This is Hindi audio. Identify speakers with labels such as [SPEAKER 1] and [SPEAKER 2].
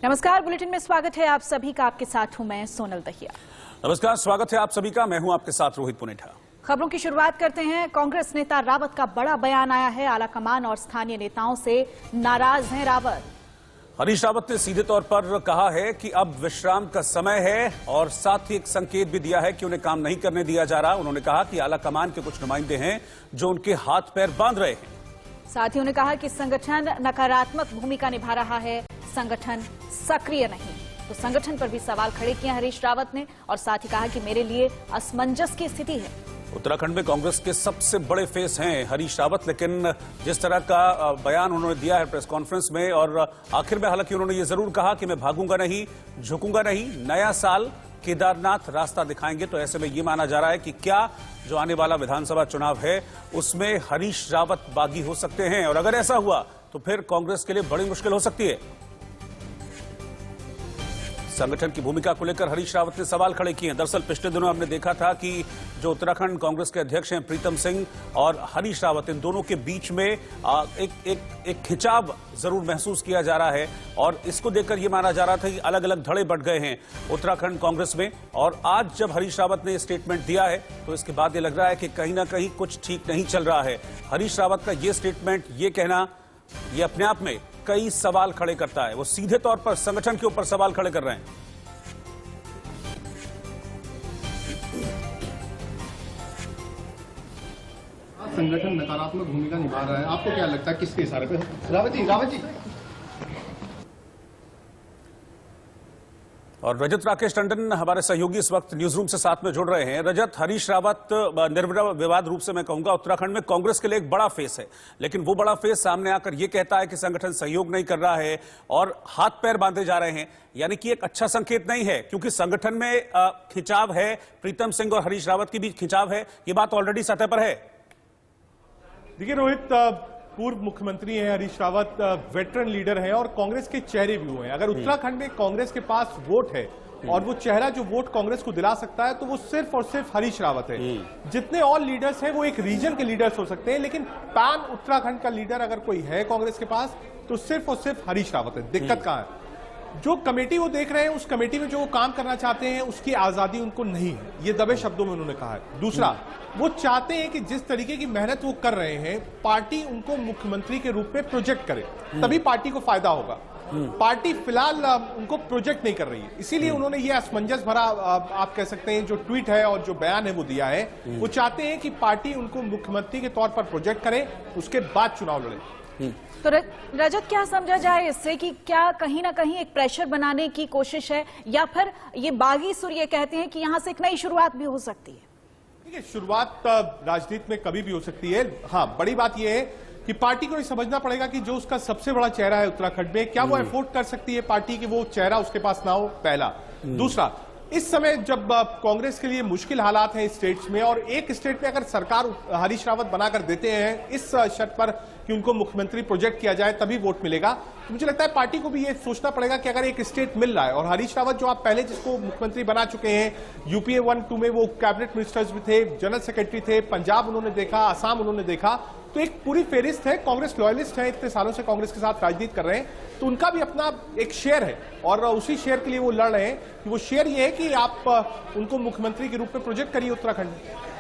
[SPEAKER 1] नमस्कार, बुलेटिन में स्वागत है आप सभी का। आपके साथ हूं मैं सोनल दहिया।
[SPEAKER 2] नमस्कार, स्वागत है आप सभी का। मैं हूं आपके साथ रोहित पुनेठा।
[SPEAKER 1] खबरों की शुरुआत करते हैं। कांग्रेस नेता रावत का बड़ा बयान आया है। आलाकमान और स्थानीय नेताओं से नाराज हैं रावत।
[SPEAKER 2] हरीश रावत ने सीधे तौर पर कहा है कि अब विश्राम का समय है और साथ ही एक संकेत भी दिया है कि उन्हें काम नहीं करने दिया जा रहा। उन्होंने कहा कि आलाकमान के कुछ नुमाइंदे हैं जो उनके हाथ पैर बांध रहे हैं।
[SPEAKER 1] साथ ही उन्होंने कहा कि संगठन नकारात्मक भूमिका निभा रहा है, संगठन सक्रिय नहीं। तो संगठन पर भी सवाल खड़े किए हरीश रावत ने और साथ ही कहा कि मेरे लिए असमंजस की स्थिति है।
[SPEAKER 2] उत्तराखंड में कांग्रेस के सबसे बड़े फेस हैं हरीश रावत, लेकिन जिस तरह का बयान उन्होंने दिया है प्रेस कॉन्फ्रेंस में और आखिर में हालांकि उन्होंने ये जरूर कहा कि मैं भागूंगा नहीं, झुकूंगा नहीं, नया साल केदारनाथ रास्ता दिखाएंगे। तो ऐसे में ये माना जा रहा है कि क्या जो आने वाला विधानसभा चुनाव है उसमें हरीश रावत बागी हो सकते हैं और अगर ऐसा हुआ तो फिर कांग्रेस के लिए बड़ी मुश्किल हो सकती है। संगठन की भूमिका को लेकर हरीश रावत ने सवाल खड़े किए हैं। दरअसल पिछले दिनों हमने देखा था कि जो उत्तराखंड कांग्रेस के अध्यक्ष हैं प्रीतम सिंह और हरीश रावत, इन दोनों के बीच में एक खिंचाव जरूर महसूस किया जा रहा है और इसको देखकर यह माना जा रहा था कि अलग अलग धड़े बढ़ गए हैं उत्तराखंड कांग्रेस में। और आज जब हरीश रावत ने स्टेटमेंट दिया है तो इसके बाद ये लग रहा है कि कहीं ना कहीं कुछ ठीक नहीं चल रहा है। हरीश रावत का ये स्टेटमेंट, ये कहना, ये अपने आप में कई सवाल खड़े करता है। वो सीधे तौर पर संगठन के ऊपर सवाल खड़े कर रहे हैं।
[SPEAKER 3] संगठन नकारात्मक भूमिका निभा रहा है, आपको क्या लगता है किसके इशारे पे? रावत जी।
[SPEAKER 2] और रजत राकेश टंडन हमारे सहयोगी इस वक्त न्यूज रूम से साथ में जुड़ रहे हैं। रजत, हरीश रावत निर्विवाद रूप से मैं कहूंगा उत्तराखंड में कांग्रेस के लिए एक बड़ा फेस है, लेकिन वो बड़ा फेस सामने आकर ये कहता है कि संगठन सहयोग नहीं कर रहा है और हाथ पैर बांधे जा रहे हैं, यानी कि एक अच्छा संकेत नहीं है क्योंकि संगठन में खिंचाव है, प्रीतम सिंह और हरीश रावत के बीच खिंचाव है। ये बात ऑलरेडी सतह पर है।
[SPEAKER 4] देखिए रोहित, पूर्व मुख्यमंत्री हैं हरीश रावत, वेटरन लीडर हैं और कांग्रेस के चेहरे भी हुए हैं। अगर उत्तराखंड में कांग्रेस के पास वोट है और वो चेहरा जो वोट कांग्रेस को दिला सकता है तो वो सिर्फ और सिर्फ हरीश रावत है। जितने और लीडर्स हैं वो एक रीजन के लीडर्स हो सकते हैं, लेकिन पैन उत्तराखंड का लीडर अगर कोई है कांग्रेस के पास तो सिर्फ और सिर्फ हरीश रावत है। दिक्कत कहां है? जो कमेटी वो देख रहे हैं, उस कमेटी में जो वो काम करना चाहते हैं उसकी आजादी उनको नहीं है, ये दबे शब्दों में उन्होंने कहा है। दूसरा, वो चाहते हैं कि जिस तरीके की मेहनत वो कर रहे हैं पार्टी उनको मुख्यमंत्री के रूप में प्रोजेक्ट करे, तभी पार्टी को फायदा होगा। पार्टी फिलहाल उनको प्रोजेक्ट नहीं कर रही है, इसीलिए उन्होंने ये असमंजस भरा आप कह सकते हैं जो ट्वीट है और जो बयान है वो दिया है। वो चाहते हैं कि पार्टी उनको मुख्यमंत्री के तौर पर प्रोजेक्ट करे, उसके बाद चुनाव लड़े।
[SPEAKER 1] तो रजत, क्या समझा जाए इससे कि क्या कहीं ना कहीं एक प्रेशर बनाने की कोशिश है या फिर ये बागी सुर ये कहते हैं कि यहां से एक नई शुरुआत भी हो सकती है?
[SPEAKER 4] देखिए, शुरुआत राजनीति में कभी भी हो सकती है। हाँ, बड़ी बात यह है कि पार्टी को ये समझना पड़ेगा कि जो उसका सबसे बड़ा चेहरा है उत्तराखंड में, क्या वो एफोर्ड कर सकती है पार्टी की वो चेहरा उसके पास ना हो, पहला। दूसरा, इस समय जब कांग्रेस के लिए मुश्किल हालात हैं स्टेट्स में और एक स्टेट में अगर सरकार हरीश रावत बनाकर देते हैं इस शर्त पर कि उनको मुख्यमंत्री प्रोजेक्ट किया जाए तभी वोट मिलेगा, तो मुझे लगता है पार्टी को भी ये सोचना पड़ेगा कि अगर एक स्टेट मिल रहा है और हरीश रावत जो आप पहले जिसको मुख्यमंत्री बना चुके हैं, यूपीए 1-2 में वो कैबिनेट मिनिस्टर्स भी थे, जनरल सेक्रेटरी थे, पंजाब उन्होंने देखा, आसाम उन्होंने देखा, तो एक पूरी फेरिस्त है। कांग्रेस लॉयलिस्ट है, इतने सालों से कांग्रेस के साथ राजनीति कर रहे हैं, तो उनका भी अपना एक शेयर है और उसी शेयर के लिए वो लड़ रहे हैं कि वो शेयर ये है कि आप उनको मुख्यमंत्री के रूप में प्रोजेक्ट करिए उत्तराखंड में।